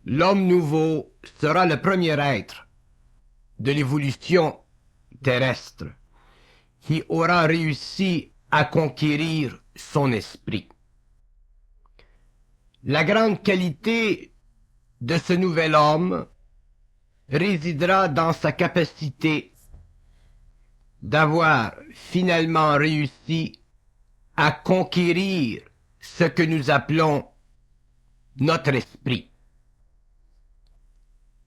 L'homme nouveau sera le premier être de l'évolution terrestre qui aura réussi à conquérir son esprit. La grande qualité de ce nouvel homme résidera dans sa capacité d'avoir finalement réussi à conquérir ce que nous appelons notre esprit.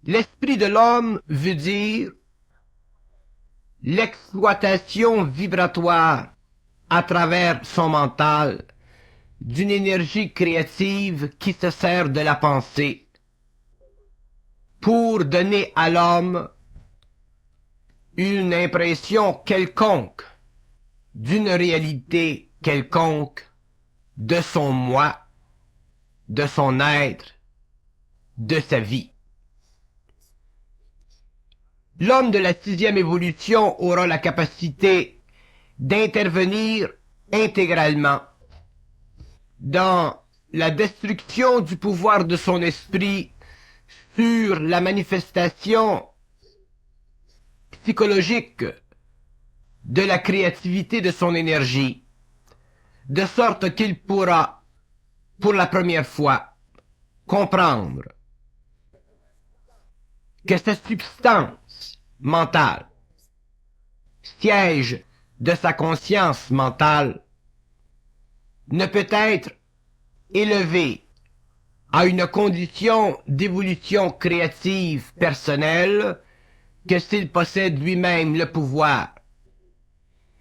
L'esprit de l'homme veut dire l'exploitation vibratoire à travers son mental d'une énergie créative qui se sert de la pensée pour donner à l'homme une impression quelconque d'une réalité quelconque de son moi, de son être, de sa vie. L'homme de la 6e évolution aura la capacité d'intervenir intégralement dans la destruction du pouvoir de son esprit sur la manifestation psychologique de la créativité de son énergie, de sorte qu'il pourra, pour la première fois, comprendre que sa substance mentale, siège de sa conscience mentale, ne peut être élevée à une condition d'évolution créative personnelle que s'il possède lui-même le pouvoir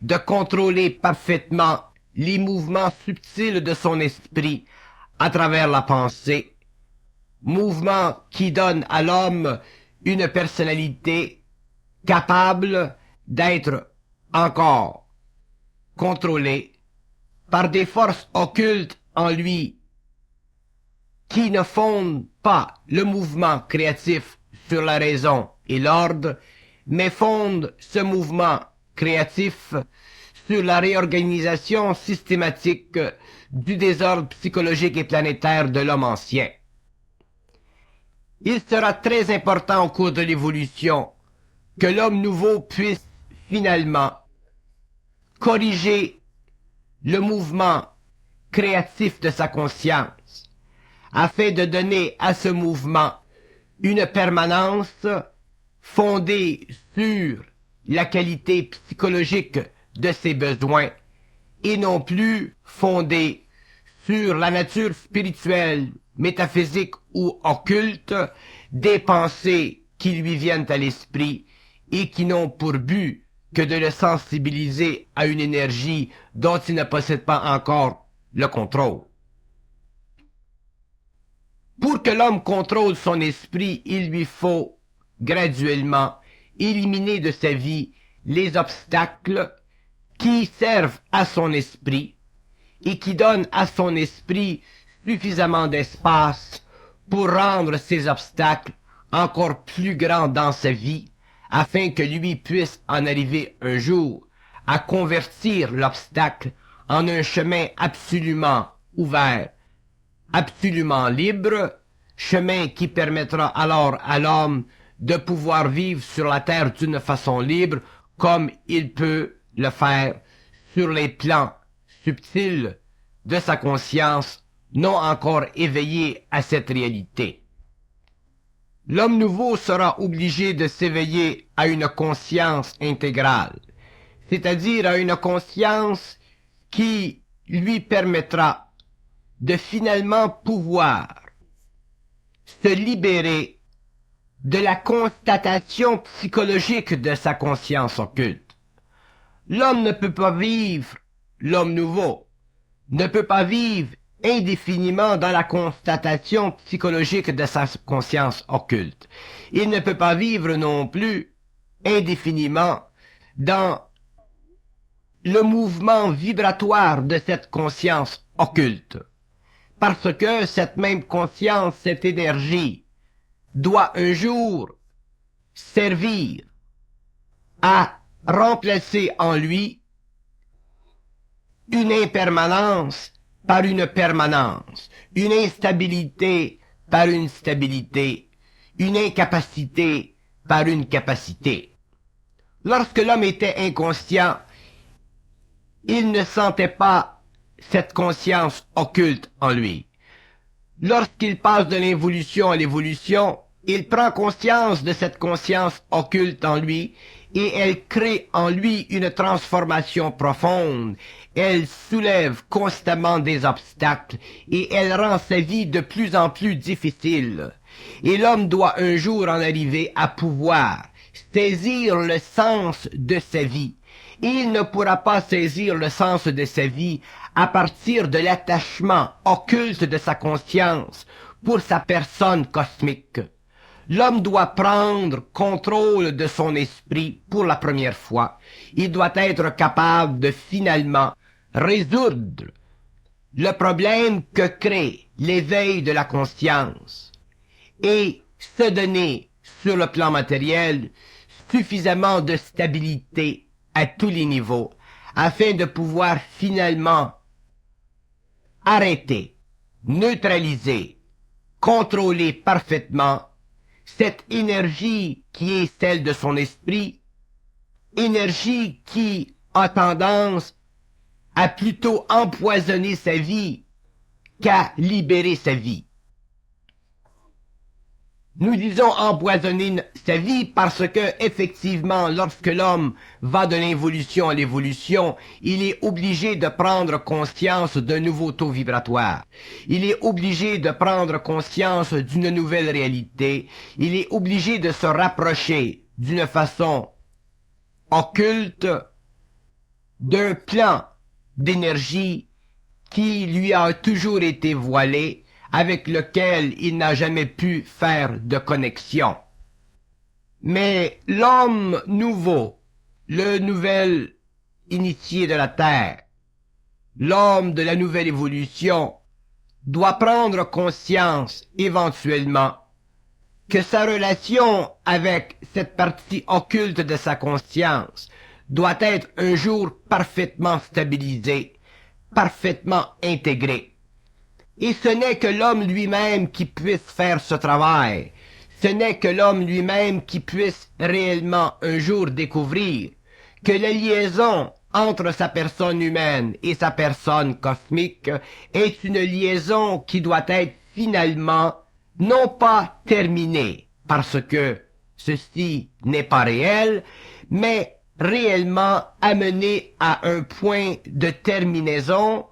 de contrôler parfaitement les mouvements subtils de son esprit à travers la pensée, mouvements qui donnent à l'homme une personnalité capable d'être encore contrôlée par des forces occultes en lui qui ne fondent pas le mouvement créatif sur la raison et l'ordre, mais fondent ce mouvement créatif sur la réorganisation systématique du désordre psychologique et planétaire de l'homme ancien. Il sera très important au cours de l'évolution que l'homme nouveau puisse finalement corriger le mouvement créatif de sa conscience afin de donner à ce mouvement une permanence fondée sur la qualité psychologique de ses besoins et non plus fondée sur la nature spirituelle, métaphysique ou occulte des pensées qui lui viennent à l'esprit et qui n'ont pour but que de le sensibiliser à une énergie dont il ne possède pas encore le contrôle. Pour que l'homme contrôle son esprit, il lui faut graduellement éliminer de sa vie les obstacles qui servent à son esprit et qui donnent à son esprit suffisamment d'espace pour rendre ces obstacles encore plus grands dans sa vie, afin que lui puisse en arriver un jour à convertir l'obstacle en un chemin absolument ouvert, absolument libre, chemin qui permettra alors à l'homme de pouvoir vivre sur la terre d'une façon libre comme il peut le faire sur les plans subtils de sa conscience non encore éveillé à cette réalité. L'homme nouveau sera obligé de s'éveiller à une conscience intégrale, c'est-à-dire à une conscience qui lui permettra de finalement pouvoir se libérer de la constatation psychologique de sa conscience occulte. L'homme ne peut pas vivre, l'homme nouveau, ne peut pas vivre indéfiniment dans la constatation psychologique de sa conscience occulte. Il ne peut pas vivre non plus indéfiniment dans le mouvement vibratoire de cette conscience occulte. Parce que cette même conscience, cette énergie, doit un jour servir à remplacer en lui une impermanence par une permanence, une instabilité par une stabilité, une incapacité par une capacité. Lorsque l'homme était inconscient, il ne sentait pas cette conscience occulte en lui. Lorsqu'il passe de l'involution à l'évolution, il prend conscience de cette conscience occulte en lui et elle crée en lui une transformation profonde. Elle soulève constamment des obstacles et elle rend sa vie de plus en plus difficile. Et l'homme doit un jour en arriver à pouvoir saisir le sens de sa vie. Et il ne pourra pas saisir le sens de sa vie à partir de l'attachement occulte de sa conscience pour sa personne cosmique. L'homme doit prendre contrôle de son esprit pour la première fois. Il doit être capable de finalement résoudre le problème que crée l'éveil de la conscience et se donner sur le plan matériel suffisamment de stabilité à tous les niveaux afin de pouvoir finalement arrêter, neutraliser, contrôler parfaitement cette énergie qui est celle de son esprit, énergie qui a tendance à plutôt empoisonner sa vie qu'à libérer sa vie. Nous disons empoisonner sa vie parce que, effectivement, lorsque l'homme va de l'involution à l'évolution, il est obligé de prendre conscience d'un nouveau taux vibratoire. Il est obligé de prendre conscience d'une nouvelle réalité. Il est obligé de se rapprocher d'une façon occulte d'un plan d'énergie qui lui a toujours été voilé, avec lequel il n'a jamais pu faire de connexion. Mais l'homme nouveau, le nouvel initié de la Terre, l'homme de la nouvelle évolution, doit prendre conscience éventuellement que sa relation avec cette partie occulte de sa conscience doit être un jour parfaitement stabilisée, parfaitement intégrée. Et ce n'est que l'homme lui-même qui puisse faire ce travail. Ce n'est que l'homme lui-même qui puisse réellement un jour découvrir que la liaison entre sa personne humaine et sa personne cosmique est une liaison qui doit être finalement non pas terminée parce que ceci n'est pas réel, mais réellement amenée à un point de terminaison,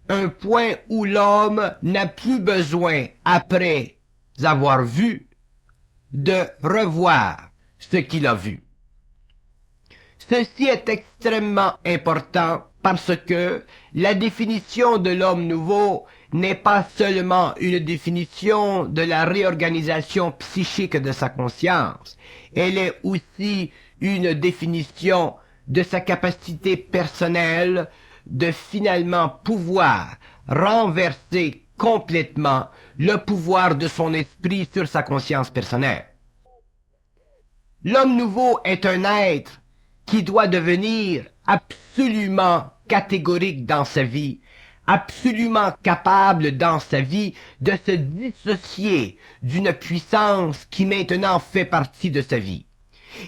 un point où l'homme n'a plus besoin, après avoir vu, de revoir ce qu'il a vu. Ceci est extrêmement important parce que la définition de l'homme nouveau n'est pas seulement une définition de la réorganisation psychique de sa conscience, elle est aussi une définition de sa capacité personnelle de finalement pouvoir renverser complètement le pouvoir de son esprit sur sa conscience personnelle. L'homme nouveau est un être qui doit devenir absolument catégorique dans sa vie, absolument capable dans sa vie de se dissocier d'une puissance qui maintenant fait partie de sa vie.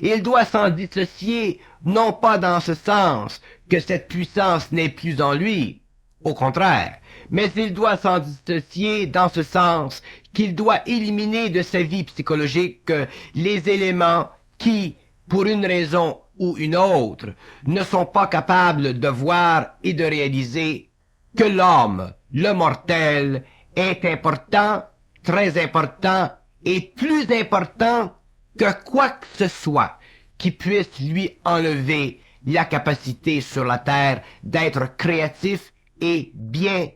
Il doit s'en dissocier, non pas dans ce sens que cette puissance n'est plus en lui, au contraire, mais il doit s'en dissocier dans ce sens qu'il doit éliminer de sa vie psychologique les éléments qui, pour une raison ou une autre, ne sont pas capables de voir et de réaliser que l'homme, le mortel, est important, très important et plus important que quoi que ce soit qui puisse lui enlever la capacité sur la terre d'être créatif et bien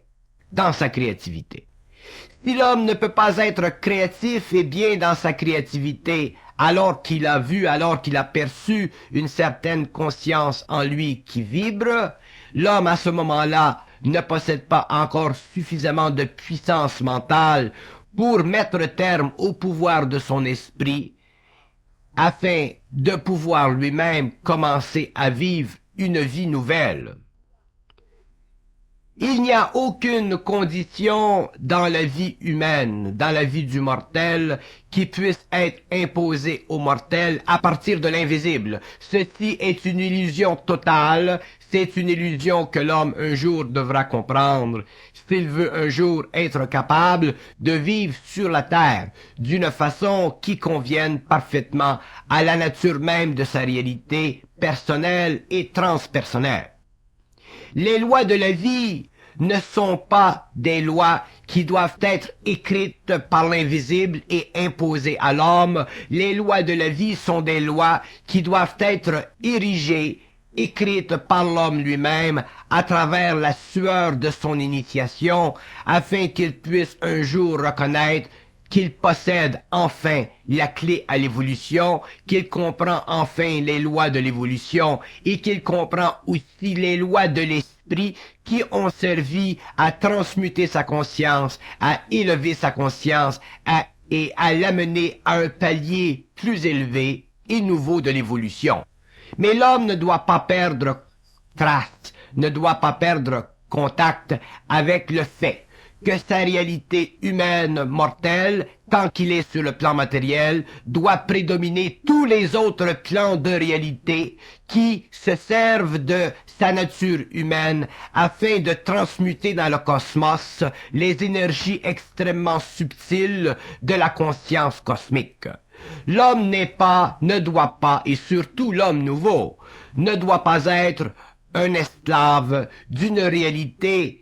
dans sa créativité. Si l'homme ne peut pas être créatif et bien dans sa créativité alors qu'il a vu, alors qu'il a perçu une certaine conscience en lui qui vibre, l'homme à ce moment-là ne possède pas encore suffisamment de puissance mentale pour mettre terme au pouvoir de son esprit afin de pouvoir lui-même commencer à vivre une vie nouvelle. Il n'y a aucune condition dans la vie humaine, dans la vie du mortel, qui puisse être imposée au mortel à partir de l'invisible. Ceci est une illusion totale, c'est une illusion que l'homme un jour devra comprendre, s'il veut un jour être capable de vivre sur la terre d'une façon qui convienne parfaitement à la nature même de sa réalité personnelle et transpersonnelle. Les lois de la vie ne sont pas des lois qui doivent être écrites par l'invisible et imposées à l'homme. Les lois de la vie sont des lois qui doivent être érigées, écrites par l'homme lui-même à travers la sueur de son initiation, afin qu'il puisse un jour reconnaître qu'il possède enfin la clé à l'évolution, qu'il comprend enfin les lois de l'évolution et qu'il comprend aussi les lois de l'esprit qui ont servi à transmuter sa conscience, à élever sa conscience et à l'amener à un palier plus élevé et nouveau de l'évolution. Mais l'homme ne doit pas perdre trace, ne doit pas perdre contact avec le fait que sa réalité humaine mortelle, tant qu'il est sur le plan matériel, doit prédominer tous les autres plans de réalité qui se servent de sa nature humaine afin de transmuter dans le cosmos les énergies extrêmement subtiles de la conscience cosmique. L'homme n'est pas, ne doit pas, et surtout l'homme nouveau, ne doit pas être un esclave d'une réalité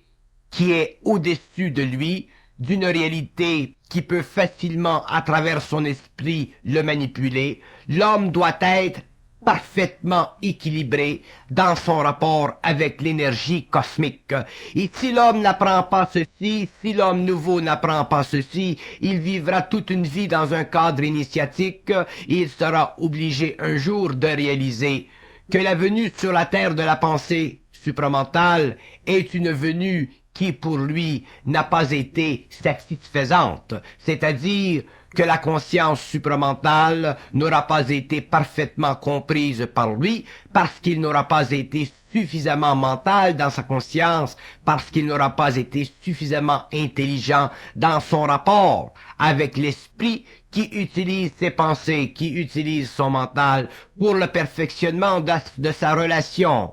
qui est au-dessus de lui, d'une réalité qui peut facilement, à travers son esprit, le manipuler. L'homme doit être parfaitement équilibré dans son rapport avec l'énergie cosmique. Et si l'homme n'apprend pas ceci, si l'homme nouveau n'apprend pas ceci, il vivra toute une vie dans un cadre initiatique et il sera obligé un jour de réaliser que la venue sur la terre de la pensée supramentale est une venue qui pour lui n'a pas été satisfaisante, c'est-à-dire que la conscience supramentale n'aura pas été parfaitement comprise par lui parce qu'il n'aura pas été suffisamment mental dans sa conscience, parce qu'il n'aura pas été suffisamment intelligent dans son rapport avec l'esprit qui utilise ses pensées, qui utilise son mental pour le perfectionnement de sa relation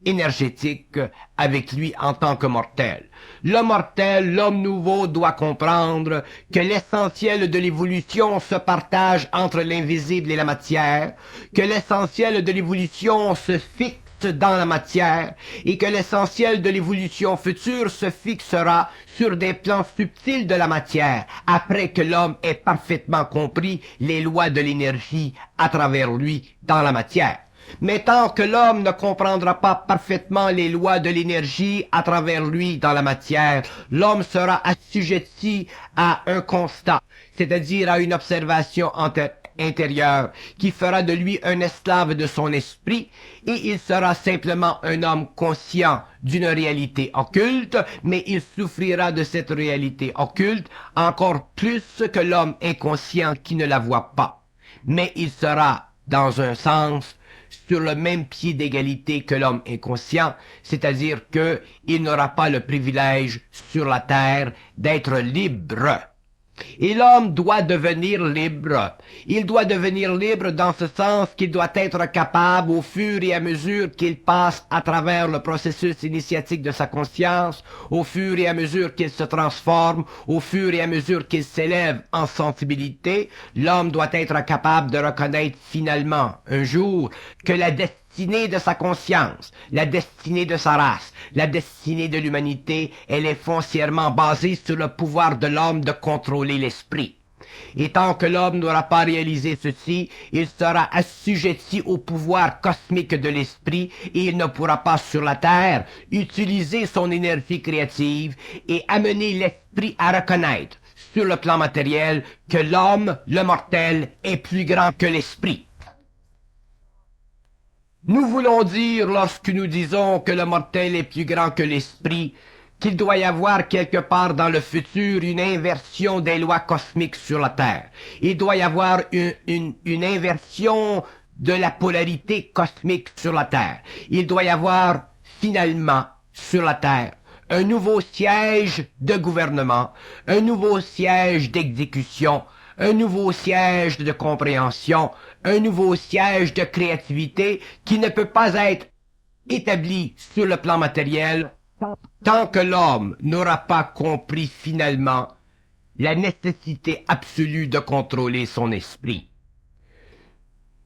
énergétique avec lui en tant que mortel. Le mortel, l'homme nouveau, doit comprendre que l'essentiel de l'évolution se partage entre l'invisible et la matière, que l'essentiel de l'évolution se fixe dans la matière et que l'essentiel de l'évolution future se fixera sur des plans subtils de la matière après que l'homme ait parfaitement compris les lois de l'énergie à travers lui dans la matière. Mais tant que l'homme ne comprendra pas parfaitement les lois de l'énergie à travers lui dans la matière, l'homme sera assujetti à un constat, c'est-à-dire à une observation intérieure, qui fera de lui un esclave de son esprit, et il sera simplement un homme conscient d'une réalité occulte, mais il souffrira de cette réalité occulte encore plus que l'homme inconscient qui ne la voit pas. Mais il sera, dans un sens, sur le même pied d'égalité que l'homme inconscient, c'est-à-dire que il n'aura pas le privilège sur la terre d'être libre. Et l'homme doit devenir libre. Il doit devenir libre dans ce sens qu'il doit être capable, au fur et à mesure qu'il passe à travers le processus initiatique de sa conscience, au fur et à mesure qu'il se transforme, au fur et à mesure qu'il s'élève en sensibilité, l'homme doit être capable de reconnaître finalement, un jour, que la destinée de sa conscience, la destinée de sa race, la destinée de l'humanité, elle est foncièrement basée sur le pouvoir de l'homme de contrôler l'esprit. Et tant que l'homme n'aura pas réalisé ceci, il sera assujetti au pouvoir cosmique de l'esprit et il ne pourra pas sur la terre utiliser son énergie créative et amener l'esprit à reconnaître sur le plan matériel que l'homme, le mortel, est plus grand que l'esprit. Nous voulons dire, lorsque nous disons que le mortel est plus grand que l'esprit, qu'il doit y avoir quelque part dans le futur une inversion des lois cosmiques sur la Terre. Il doit y avoir une inversion de la polarité cosmique sur la Terre. Il doit y avoir, finalement, sur la Terre, un nouveau siège de gouvernement, un nouveau siège d'exécution, un nouveau siège de compréhension, un nouveau siège de créativité qui ne peut pas être établi sur le plan matériel tant que l'homme n'aura pas compris finalement la nécessité absolue de contrôler son esprit.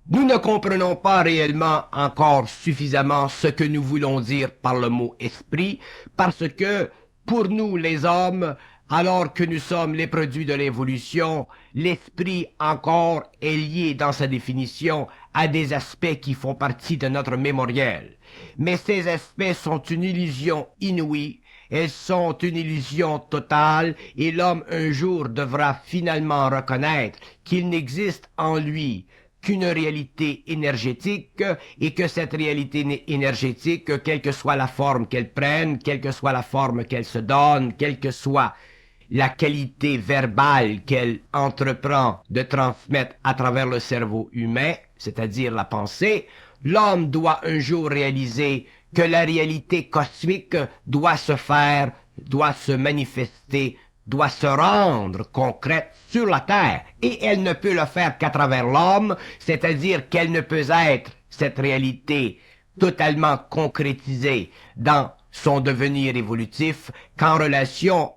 Nous ne comprenons pas réellement encore suffisamment ce que nous voulons dire par le mot esprit, parce que pour nous les hommes, alors que nous sommes les produits de l'évolution, l'esprit encore est lié dans sa définition à des aspects qui font partie de notre mémoriel. Mais ces aspects sont une illusion inouïe, elles sont une illusion totale, et l'homme un jour devra finalement reconnaître qu'il n'existe en lui qu'une réalité énergétique et que cette réalité énergétique, quelle que soit la forme qu'elle prenne, quelle que soit la forme qu'elle se donne, quelle que soit la qualité verbale qu'elle entreprend de transmettre à travers le cerveau humain, c'est-à-dire la pensée, l'homme doit un jour réaliser que la réalité cosmique doit se faire, doit se manifester, doit se rendre concrète sur la terre, et elle ne peut le faire qu'à travers l'homme, c'est-à-dire qu'elle ne peut être, cette réalité, totalement concrétisée dans son devenir évolutif qu'en relation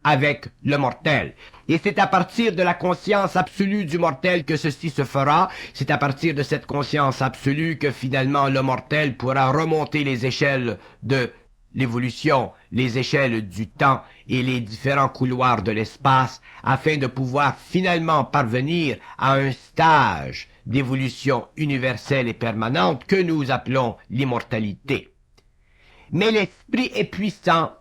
avec le mortel. Et c'est à partir de la conscience absolue du mortel que ceci se fera, c'est à partir de cette conscience absolue que finalement le mortel pourra remonter les échelles de l'évolution, les échelles du temps et les différents couloirs de l'espace afin de pouvoir finalement parvenir à un stage d'évolution universelle et permanente que nous appelons l'immortalité. Mais l'esprit est puissant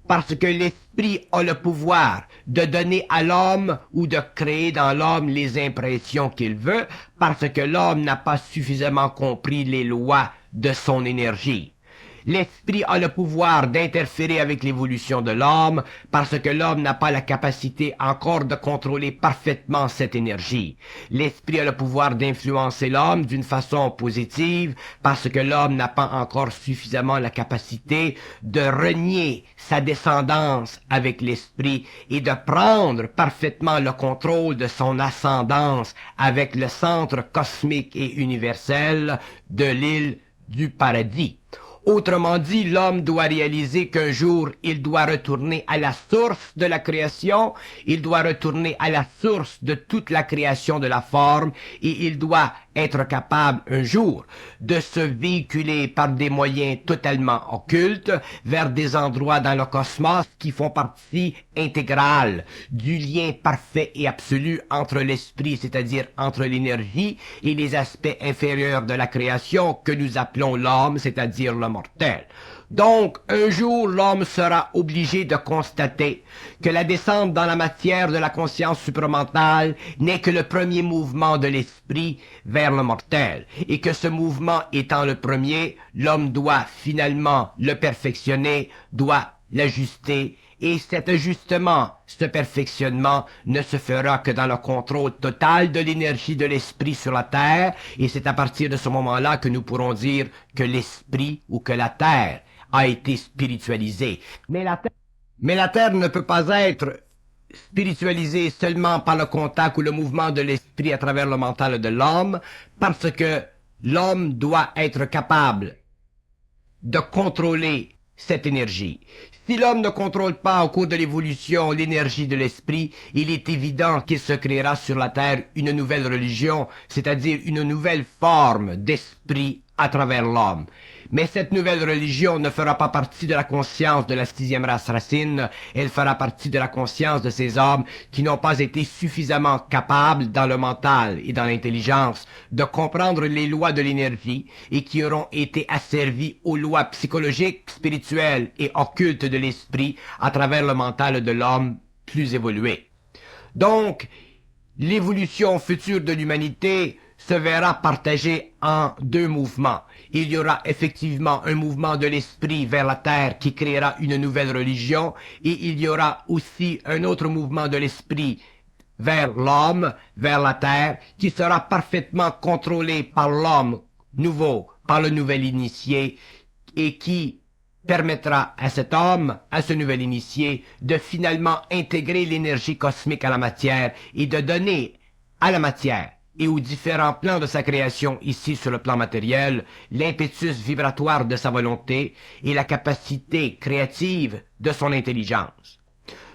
parce que l'esprit a le pouvoir de donner à l'homme ou de créer dans l'homme les impressions qu'il veut parce que l'homme n'a pas suffisamment compris les lois de son énergie. L'esprit a le pouvoir d'interférer avec l'évolution de l'homme parce que l'homme n'a pas la capacité encore de contrôler parfaitement cette énergie. L'esprit a le pouvoir d'influencer l'homme d'une façon positive parce que l'homme n'a pas encore suffisamment la capacité de renier sa descendance avec l'esprit et de prendre parfaitement le contrôle de son ascendance avec le centre cosmique et universel de l'île du paradis. Autrement dit, l'homme doit réaliser qu'un jour, il doit retourner à la source de la création, il doit retourner à la source de toute la création de la forme, et il doit être capable un jour de se véhiculer par des moyens totalement occultes vers des endroits dans le cosmos qui font partie intégrale du lien parfait et absolu entre l'esprit, c'est-à-dire entre l'énergie et les aspects inférieurs de la création que nous appelons l'homme, c'est-à-dire le mortel. Donc, un jour, l'homme sera obligé de constater que la descente dans la matière de la conscience supramentale n'est que le premier mouvement de l'esprit vers le mortel, et que ce mouvement étant le premier, l'homme doit finalement le perfectionner, doit l'ajuster, et cet ajustement, ce perfectionnement ne se fera que dans le contrôle total de l'énergie de l'esprit sur la terre, et c'est à partir de ce moment-là que nous pourrons dire que l'esprit ou que la terre a été spiritualisée. Mais la terre ne peut pas être spiritualisée seulement par le contact ou le mouvement de l'esprit à travers le mental de l'homme, parce que l'homme doit être capable de contrôler cette énergie. Si l'homme ne contrôle pas au cours de l'évolution l'énergie de l'esprit, il est évident qu'il se créera sur la terre une nouvelle religion, c'est-à-dire une nouvelle forme d'esprit à travers l'homme. Mais cette nouvelle religion ne fera pas partie de la conscience de la 6e race racine, elle fera partie de la conscience de ces hommes qui n'ont pas été suffisamment capables dans le mental et dans l'intelligence de comprendre les lois de l'énergie et qui auront été asservis aux lois psychologiques, spirituelles et occultes de l'esprit à travers le mental de l'homme plus évolué. Donc, l'évolution future de l'humanité se verra partagée en deux mouvements. Il y aura effectivement un mouvement de l'esprit vers la terre qui créera une nouvelle religion, et il y aura aussi un autre mouvement de l'esprit vers l'homme, vers la terre, qui sera parfaitement contrôlé par l'homme nouveau, par le nouvel initié, et qui permettra à cet homme, à ce nouvel initié, de finalement intégrer l'énergie cosmique à la matière et de donner à la matière et aux différents plans de sa création ici sur le plan matériel, l'impétus vibratoire de sa volonté et la capacité créative de son intelligence.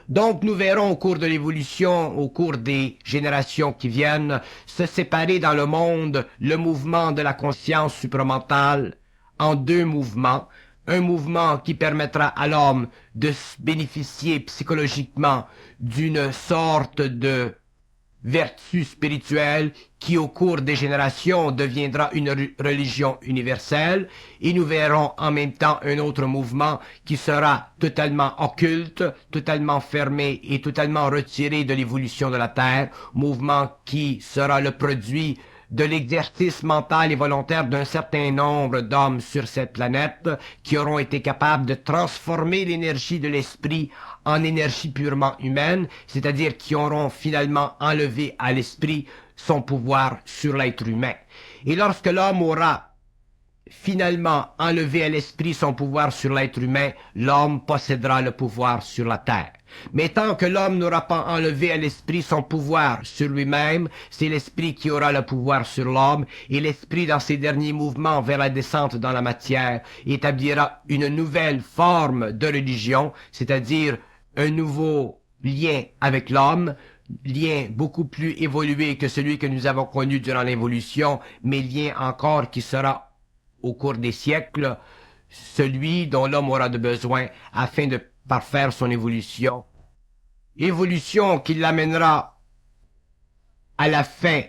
Donc nous verrons au cours de l'évolution, au cours des générations qui viennent, se séparer dans le monde le mouvement de la conscience supramentale en deux mouvements. Un mouvement qui permettra à l'homme de bénéficier psychologiquement d'une sorte de vertu spirituelle qui au cours des générations deviendra une religion universelle, et nous verrons en même temps un autre mouvement qui sera totalement occulte, totalement fermé et totalement retiré de l'évolution de la Terre, mouvement qui sera le produit de l'exercice mental et volontaire d'un certain nombre d'hommes sur cette planète qui auront été capables de transformer l'énergie de l'esprit en énergie purement humaine, c'est-à-dire qui auront finalement enlevé à l'esprit son pouvoir sur l'être humain. Et lorsque l'homme aura finalement enlevé à l'esprit son pouvoir sur l'être humain, l'homme possédera le pouvoir sur la terre. Mais tant que l'homme n'aura pas enlevé à l'esprit son pouvoir sur lui-même, c'est l'esprit qui aura le pouvoir sur l'homme, et l'esprit dans ses derniers mouvements vers la descente dans la matière établira une nouvelle forme de religion, c'est-à-dire un nouveau lien avec l'homme, lien beaucoup plus évolué que celui que nous avons connu durant l'évolution, mais lien encore qui sera au cours des siècles, celui dont l'homme aura de besoin afin de parfaire son évolution. Évolution qui l'amènera à la fin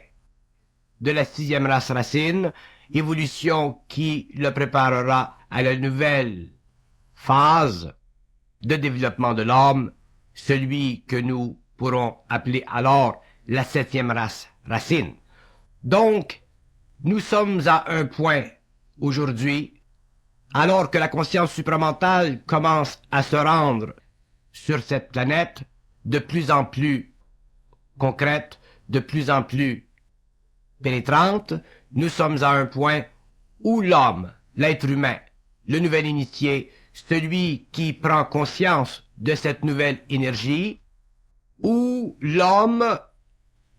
de la 6e race racine, évolution qui le préparera à la nouvelle phase de développement de l'homme, celui que nous pourrons appeler alors la 7e race racine. Donc, nous sommes à un point aujourd'hui, alors que la conscience supramentale commence à se rendre sur cette planète de plus en plus concrète, de plus en plus pénétrante, nous sommes à un point où l'homme, l'être humain, le nouvel initié, celui qui prend conscience de cette nouvelle énergie, où l'homme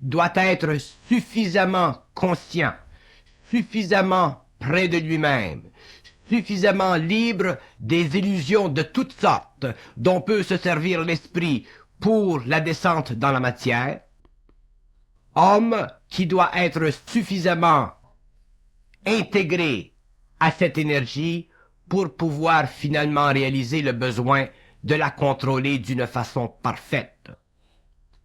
doit être suffisamment conscient, suffisamment près de lui-même, suffisamment libre des illusions de toutes sortes dont peut se servir l'esprit pour la descente dans la matière, homme qui doit être suffisamment intégré à cette énergie pour pouvoir finalement réaliser le besoin de la contrôler d'une façon parfaite.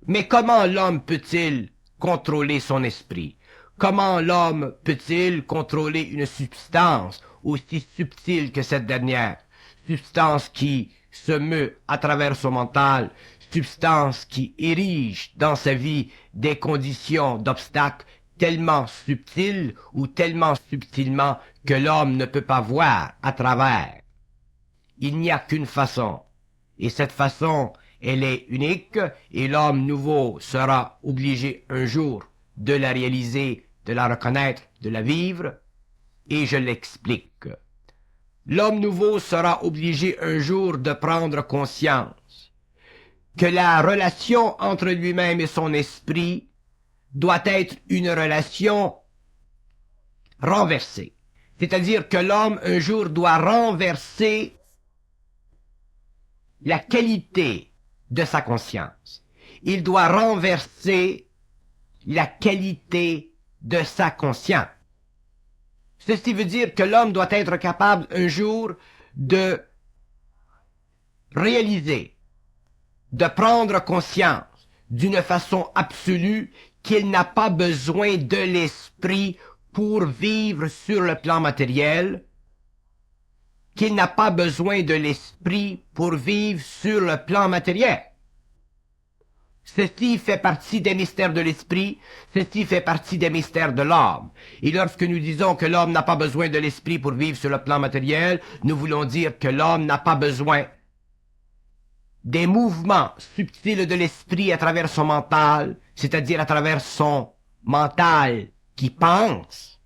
Mais comment l'homme peut-il contrôler son esprit? Comment l'homme peut-il contrôler une substance aussi subtile que cette dernière? Substance qui se meut à travers son mental, substance qui érige dans sa vie des conditions d'obstacles tellement subtiles ou tellement subtilement que l'homme ne peut pas voir à travers. Il n'y a qu'une façon, et cette façon, elle est unique, et l'homme nouveau sera obligé un jour de la réaliser, de la reconnaître, de la vivre, et je l'explique. L'homme nouveau sera obligé un jour de prendre conscience que la relation entre lui-même et son esprit doit être une relation renversée. C'est-à-dire que l'homme un jour doit renverser la qualité de sa conscience. Il doit renverser la qualité de sa conscience. Ceci veut dire que l'homme doit être capable un jour de réaliser, de prendre conscience d'une façon absolue qu'il n'a pas besoin de l'esprit pour vivre sur le plan matériel, qu'il n'a pas besoin de l'esprit pour vivre sur le plan matériel. Ceci fait partie des mystères de l'esprit, ceci fait partie des mystères de l'âme. Et lorsque nous disons que l'homme n'a pas besoin de l'esprit pour vivre sur le plan matériel, nous voulons dire que l'homme n'a pas besoin des mouvements subtils de l'esprit à travers son mental, c'est-à-dire à travers son mental qui pense,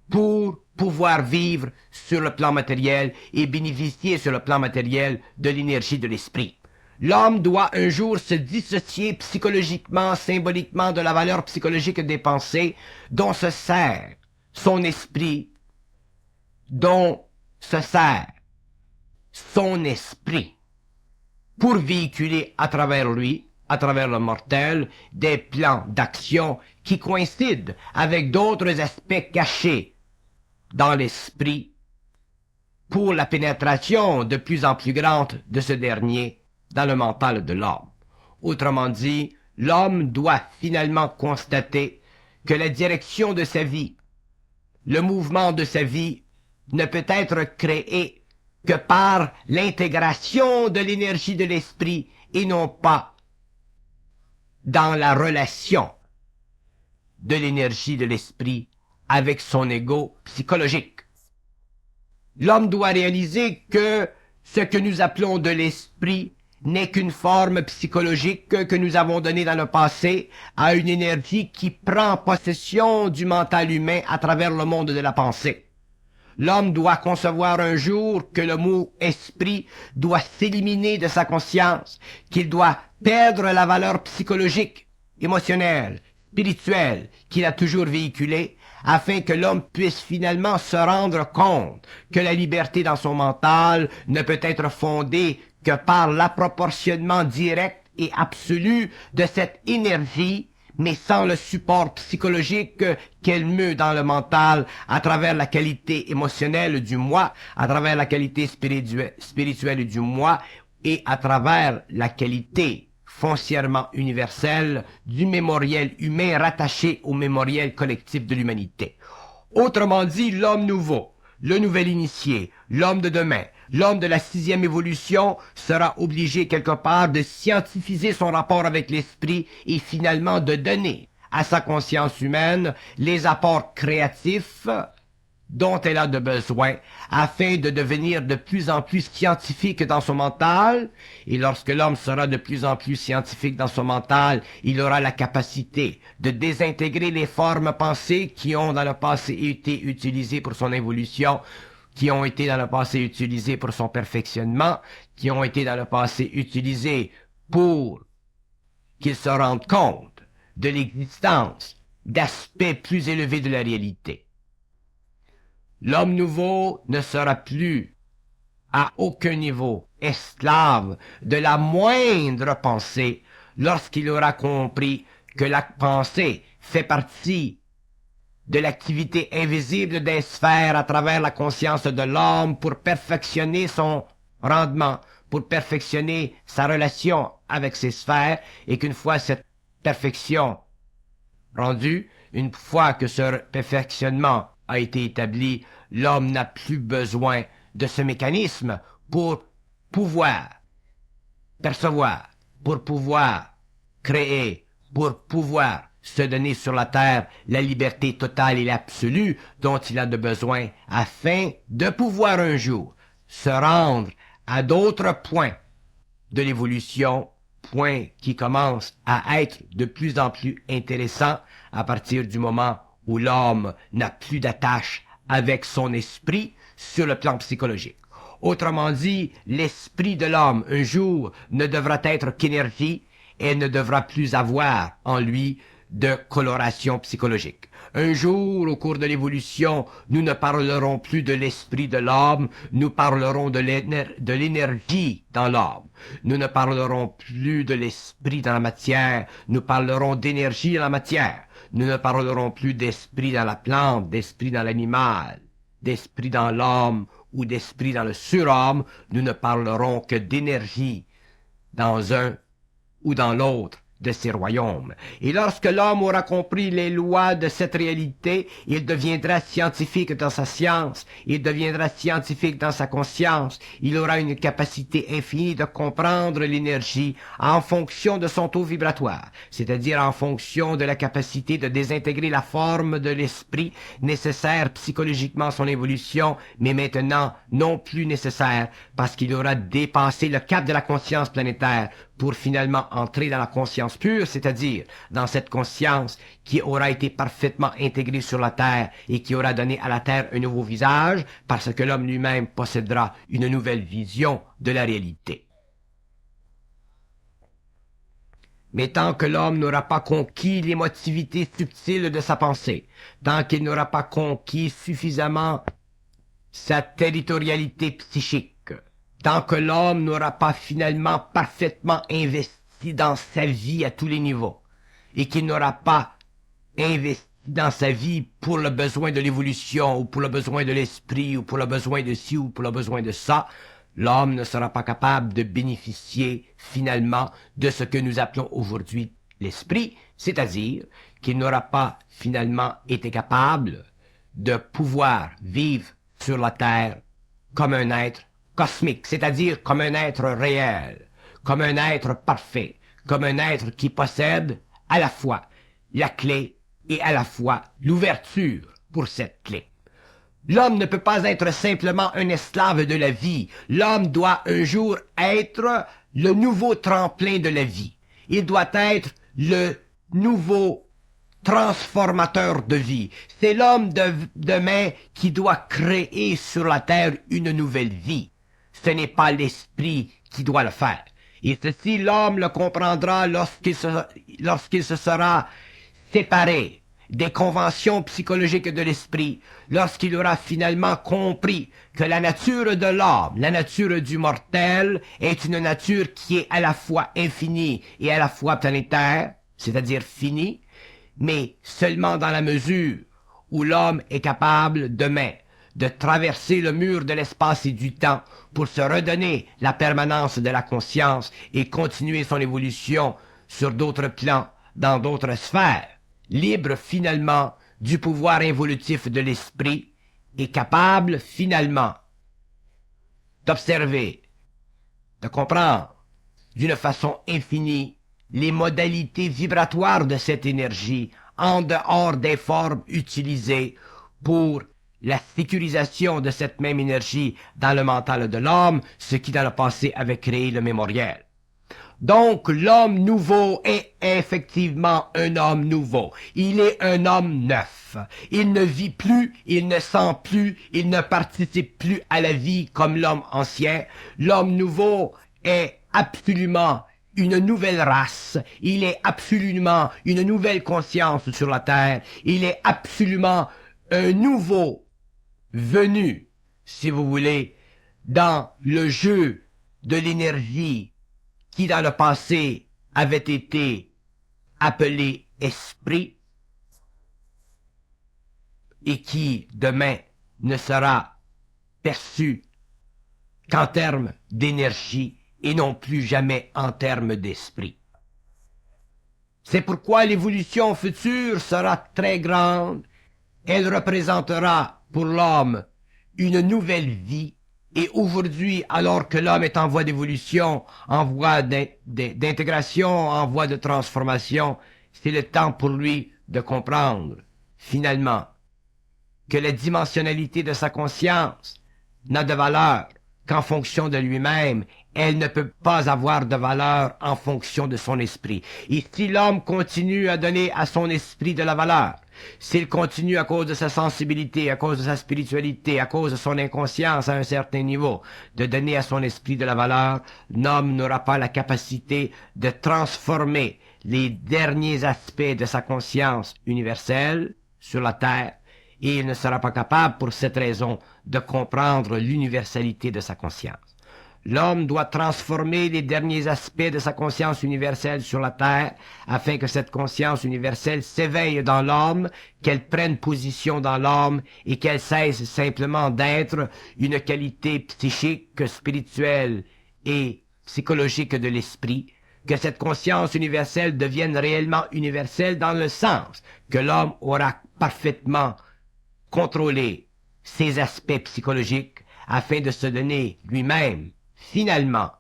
pour pouvoir vivre sur le plan matériel et bénéficier sur le plan matériel de l'énergie de l'esprit. L'homme doit un jour se dissocier psychologiquement, symboliquement de la valeur psychologique des pensées dont se sert son esprit, dont se sert son esprit pour véhiculer à travers lui, à travers le mortel, des plans d'action qui coïncident avec d'autres aspects cachés dans l'esprit pour la pénétration de plus en plus grande de ce dernier dans le mental de l'homme. Autrement dit, l'homme doit finalement constater que la direction de sa vie, le mouvement de sa vie, ne peut être créé que par l'intégration de l'énergie de l'esprit et non pas dans la relation de l'énergie de l'esprit avec son ego psychologique. L'homme doit réaliser que ce que nous appelons de l'esprit n'est qu'une forme psychologique que nous avons donnée dans le passé à une énergie qui prend possession du mental humain à travers le monde de la pensée. L'homme doit concevoir un jour que le mot « esprit » doit s'éliminer de sa conscience, qu'il doit perdre la valeur psychologique, émotionnelle, spirituelle qu'il a toujours véhiculée, afin que l'homme puisse finalement se rendre compte que la liberté dans son mental ne peut être fondée que par l'approportionnement direct et absolu de cette énergie, mais sans le support psychologique qu'elle meut dans le mental à travers la qualité émotionnelle du moi, à travers la qualité spirituelle du moi et à travers la qualité foncièrement universelle du mémoriel humain rattaché au mémoriel collectif de l'humanité. Autrement dit, l'homme nouveau, le nouvel initié, l'homme de demain, l'homme de la 6e évolution sera obligé quelque part de scientifiser son rapport avec l'esprit et finalement de donner à sa conscience humaine les apports créatifs dont elle a de besoin afin de devenir de plus en plus scientifique dans son mental. Et lorsque l'homme sera de plus en plus scientifique dans son mental, il aura la capacité de désintégrer les formes pensées qui ont dans le passé été utilisées pour son évolution, qui ont été dans le passé utilisées pour son perfectionnement, qui ont été dans le passé utilisées pour qu'il se rende compte de l'existence d'aspects plus élevés de la réalité. L'homme nouveau ne sera plus, à aucun niveau, esclave de la moindre pensée lorsqu'il aura compris que la pensée fait partie de l'activité invisible des sphères à travers la conscience de l'homme pour perfectionner son rendement, pour perfectionner sa relation avec ces sphères, et qu'une fois cette perfection rendue, une fois que ce perfectionnement a été établi, l'homme n'a plus besoin de ce mécanisme pour pouvoir percevoir, pour pouvoir créer, pour pouvoir se donner sur la terre la liberté totale et absolue dont il a de besoin afin de pouvoir un jour se rendre à d'autres points de l'évolution, points qui commencent à être de plus en plus intéressants à partir du moment où l'homme n'a plus d'attache avec son esprit sur le plan psychologique. Autrement dit, l'esprit de l'homme, un jour, ne devra être qu'énergie et ne devra plus avoir en lui de coloration psychologique. Un jour, au cours de l'évolution, nous ne parlerons plus de l'esprit de l'homme, nous parlerons de l'énergie dans l'homme. Nous ne parlerons plus de l'esprit dans la matière, nous parlerons d'énergie dans la matière. Nous ne parlerons plus d'esprit dans la plante, d'esprit dans l'animal, d'esprit dans l'homme ou d'esprit dans le surhomme. Nous ne parlerons que d'énergie dans un ou dans l'autre de ces royaumes. Et lorsque l'homme aura compris les lois de cette réalité, il deviendra scientifique dans sa science, il deviendra scientifique dans sa conscience, il aura une capacité infinie de comprendre l'énergie en fonction de son taux vibratoire, c'est-à-dire en fonction de la capacité de désintégrer la forme de l'esprit nécessaire psychologiquement à son évolution, mais maintenant non plus nécessaire parce qu'il aura dépassé le cap de la conscience planétaire pour finalement entrer dans la conscience pure, c'est-à-dire dans cette conscience qui aura été parfaitement intégrée sur la terre et qui aura donné à la terre un nouveau visage, parce que l'homme lui-même possédera une nouvelle vision de la réalité. Mais tant que l'homme n'aura pas conquis l'émotivité subtile de sa pensée, tant qu'il n'aura pas conquis suffisamment sa territorialité psychique, tant que l'homme n'aura pas finalement parfaitement investi dans sa vie à tous les niveaux, et qu'il n'aura pas investi dans sa vie pour le besoin de l'évolution, ou pour le besoin de l'esprit, ou pour le besoin de ci, ou pour le besoin de ça, l'homme ne sera pas capable de bénéficier finalement de ce que nous appelons aujourd'hui l'esprit, c'est-à-dire qu'il n'aura pas finalement été capable de pouvoir vivre sur la terre comme un être cosmique, c'est-à-dire comme un être réel, comme un être parfait, comme un être qui possède à la fois la clé et à la fois l'ouverture pour cette clé. L'homme ne peut pas être simplement un esclave de la vie. L'homme doit un jour être le nouveau tremplin de la vie. Il doit être le nouveau transformateur de vie. C'est l'homme de demain qui doit créer sur la terre une nouvelle vie. Ce n'est pas l'esprit qui doit le faire. Et ceci, l'homme le comprendra lorsqu'il se sera séparé des conventions psychologiques de l'esprit, lorsqu'il aura finalement compris que la nature de l'homme, la nature du mortel, est une nature qui est à la fois infinie et à la fois planétaire, c'est-à-dire finie, mais seulement dans la mesure où l'homme est capable demain de traverser le mur de l'espace et du temps pour se redonner la permanence de la conscience et continuer son évolution sur d'autres plans, dans d'autres sphères, libre finalement du pouvoir évolutif de l'esprit et capable finalement d'observer, de comprendre d'une façon infinie les modalités vibratoires de cette énergie en dehors des formes utilisées pour la sécurisation de cette même énergie dans le mental de l'homme, ce qui dans le passé avait créé le mémoriel. Donc l'homme nouveau est effectivement un homme nouveau. Il est un homme neuf. Il ne vit plus, il ne sent plus, il ne participe plus à la vie comme l'homme ancien. L'homme nouveau est absolument une nouvelle race. Il est absolument une nouvelle conscience sur la terre. Il est absolument un nouveau venu, si vous voulez, dans le jeu de l'énergie qui dans le passé avait été appelé esprit et qui demain ne sera perçu qu'en termes d'énergie et non plus jamais en termes d'esprit. C'est pourquoi l'évolution future sera très grande. Elle représentera pour l'homme une nouvelle vie. Et aujourd'hui, alors que l'homme est en voie d'évolution, en voie d'intégration, en voie de transformation, c'est le temps pour lui de comprendre, finalement, que la dimensionnalité de sa conscience n'a de valeur qu'en fonction de lui-même. Elle ne peut pas avoir de valeur en fonction de son esprit. Et si l'homme continue à donner à son esprit de la valeur, s'il continue à cause de sa sensibilité, à cause de sa spiritualité, à cause de son inconscience à un certain niveau, de donner à son esprit de la valeur, l'homme n'aura pas la capacité de transformer les derniers aspects de sa conscience universelle sur la terre, et il ne sera pas capable, pour cette raison, de comprendre l'universalité de sa conscience. L'homme doit transformer les derniers aspects de sa conscience universelle sur la terre afin que cette conscience universelle s'éveille dans l'homme, qu'elle prenne position dans l'homme et qu'elle cesse simplement d'être une qualité psychique, spirituelle et psychologique de l'esprit, que cette conscience universelle devienne réellement universelle dans le sens que l'homme aura parfaitement contrôlé ses aspects psychologiques afin de se donner lui-même finalement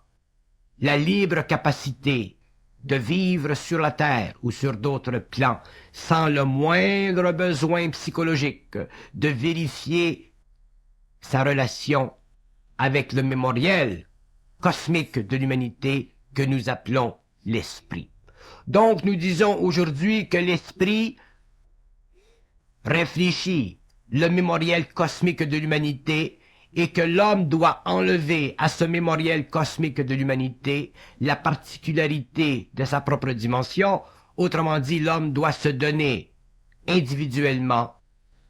la libre capacité de vivre sur la terre ou sur d'autres plans sans le moindre besoin psychologique de vérifier sa relation avec le mémoriel cosmique de l'humanité que nous appelons l'esprit. Donc nous disons aujourd'hui que l'esprit réfléchit le mémoriel cosmique de l'humanité et que l'homme doit enlever à ce mémoriel cosmique de l'humanité la particularité de sa propre dimension. Autrement dit, l'homme doit se donner individuellement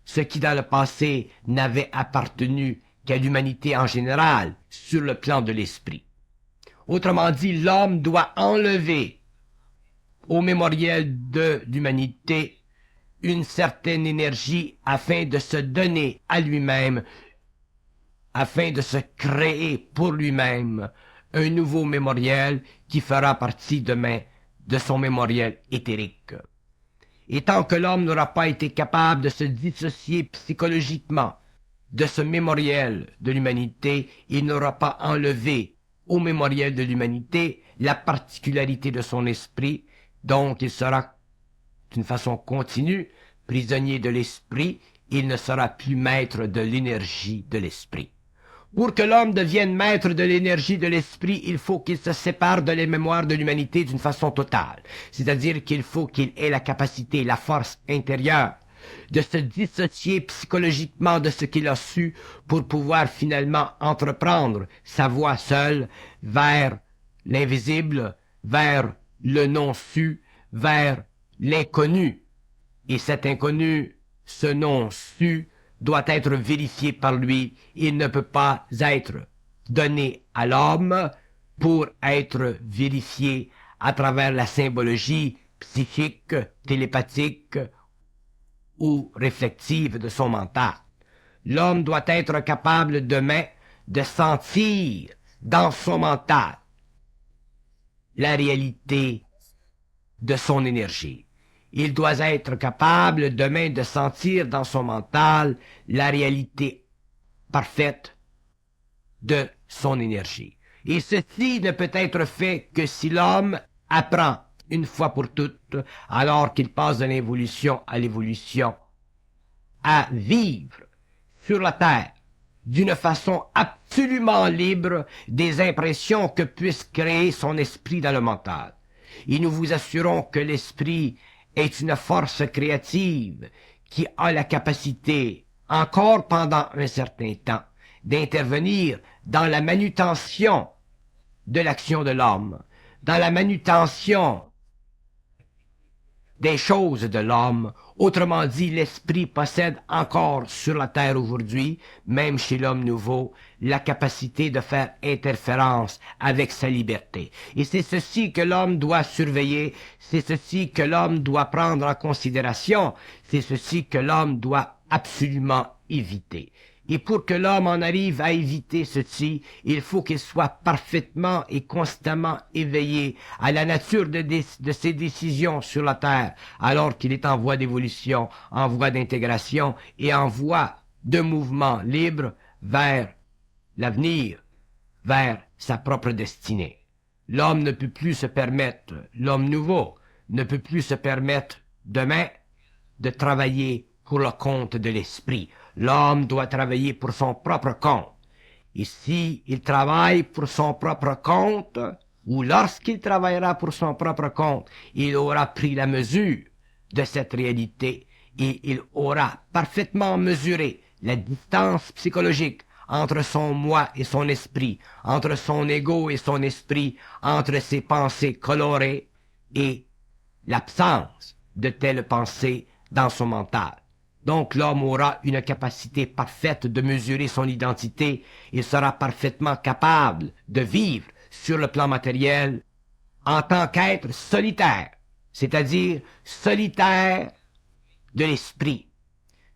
ce qui dans le passé n'avait appartenu qu'à l'humanité en général sur le plan de l'esprit. Autrement dit, l'homme doit enlever au mémoriel de l'humanité une certaine énergie afin de se donner à lui-même, afin de se créer pour lui-même un nouveau mémoriel qui fera partie demain de son mémoriel éthérique. Et tant que l'homme n'aura pas été capable de se dissocier psychologiquement de ce mémoriel de l'humanité, il n'aura pas enlevé au mémoriel de l'humanité la particularité de son esprit, donc il sera d'une façon continue prisonnier de l'esprit, il ne sera plus maître de l'énergie de l'esprit. Pour que l'homme devienne maître de l'énergie de l'esprit, il faut qu'il se sépare de la mémoire de l'humanité d'une façon totale. C'est-à-dire qu'il faut qu'il ait la capacité, la force intérieure de se dissocier psychologiquement de ce qu'il a su pour pouvoir finalement entreprendre sa voie seule vers l'invisible, vers le non-su, vers l'inconnu. Et cet inconnu, ce non-su, doit être vérifié par lui. Il ne peut pas être donné à l'homme pour être vérifié à travers la symbologie psychique, télépathique ou réflexive de son mental. L'homme doit être capable demain de sentir dans son mental la réalité de son énergie. Il doit être capable demain de sentir dans son mental la réalité parfaite de son énergie. Et ceci ne peut être fait que si l'homme apprend une fois pour toutes, alors qu'il passe de l'involution à l'évolution, à vivre sur la terre d'une façon absolument libre des impressions que puisse créer son esprit dans le mental. Et nous vous assurons que l'esprit est une force créative qui a la capacité, encore pendant un certain temps, d'intervenir dans la manutention de l'action de l'homme, dans la manutention des choses de l'homme. Autrement dit, l'esprit possède encore sur la terre aujourd'hui, même chez l'homme nouveau, la capacité de faire interférence avec sa liberté. Et c'est ceci que l'homme doit surveiller, c'est ceci que l'homme doit prendre en considération, c'est ceci que l'homme doit absolument éviter. Et pour que l'homme en arrive à éviter ceci, il faut qu'il soit parfaitement et constamment éveillé à la nature de ses décisions sur la terre, alors qu'il est en voie d'évolution, en voie d'intégration et en voie de mouvement libre vers l'avenir, vers sa propre destinée. L'homme ne peut plus se permettre, l'homme nouveau ne peut plus se permettre demain de travailler pour le compte de l'esprit. L'homme doit travailler pour son propre compte. Et si il travaille pour son propre compte, ou lorsqu'il travaillera pour son propre compte, il aura pris la mesure de cette réalité et il aura parfaitement mesuré la distance psychologique entre son moi et son esprit, entre son ego et son esprit, entre ses pensées colorées et l'absence de telles pensées dans son mental. Donc l'homme aura une capacité parfaite de mesurer son identité, il sera parfaitement capable de vivre sur le plan matériel en tant qu'être solitaire, c'est-à-dire solitaire de l'esprit,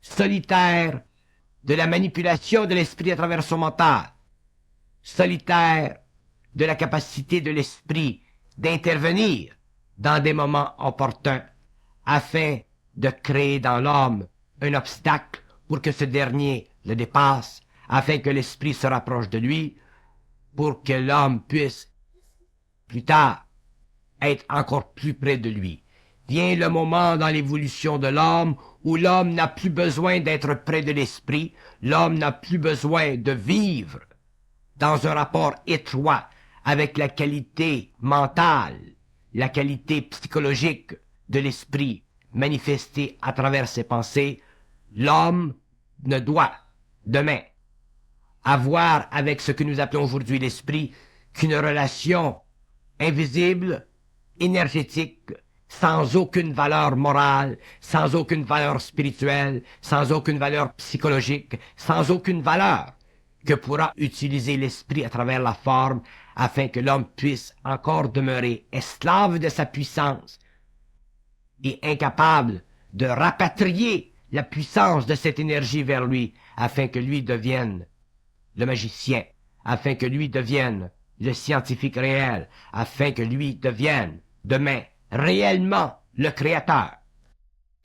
solitaire de la manipulation de l'esprit à travers son mental, solitaire de la capacité de l'esprit d'intervenir dans des moments opportuns afin de créer dans l'homme un obstacle pour que ce dernier le dépasse, afin que l'esprit se rapproche de lui, pour que l'homme puisse, plus tard, être encore plus près de lui. Vient le moment dans l'évolution de l'homme où l'homme n'a plus besoin d'être près de l'esprit, l'homme n'a plus besoin de vivre dans un rapport étroit avec la qualité mentale, la qualité psychologique de l'esprit manifestée à travers ses pensées, l'homme ne doit, demain, avoir avec ce que nous appelons aujourd'hui l'esprit qu'une relation invisible, énergétique, sans aucune valeur morale, sans aucune valeur spirituelle, sans aucune valeur psychologique, sans aucune valeur que pourra utiliser l'esprit à travers la forme afin que l'homme puisse encore demeurer esclave de sa puissance et incapable de rapatrier la puissance de cette énergie vers lui afin que lui devienne le magicien, afin que lui devienne le scientifique réel, afin que lui devienne demain réellement le créateur.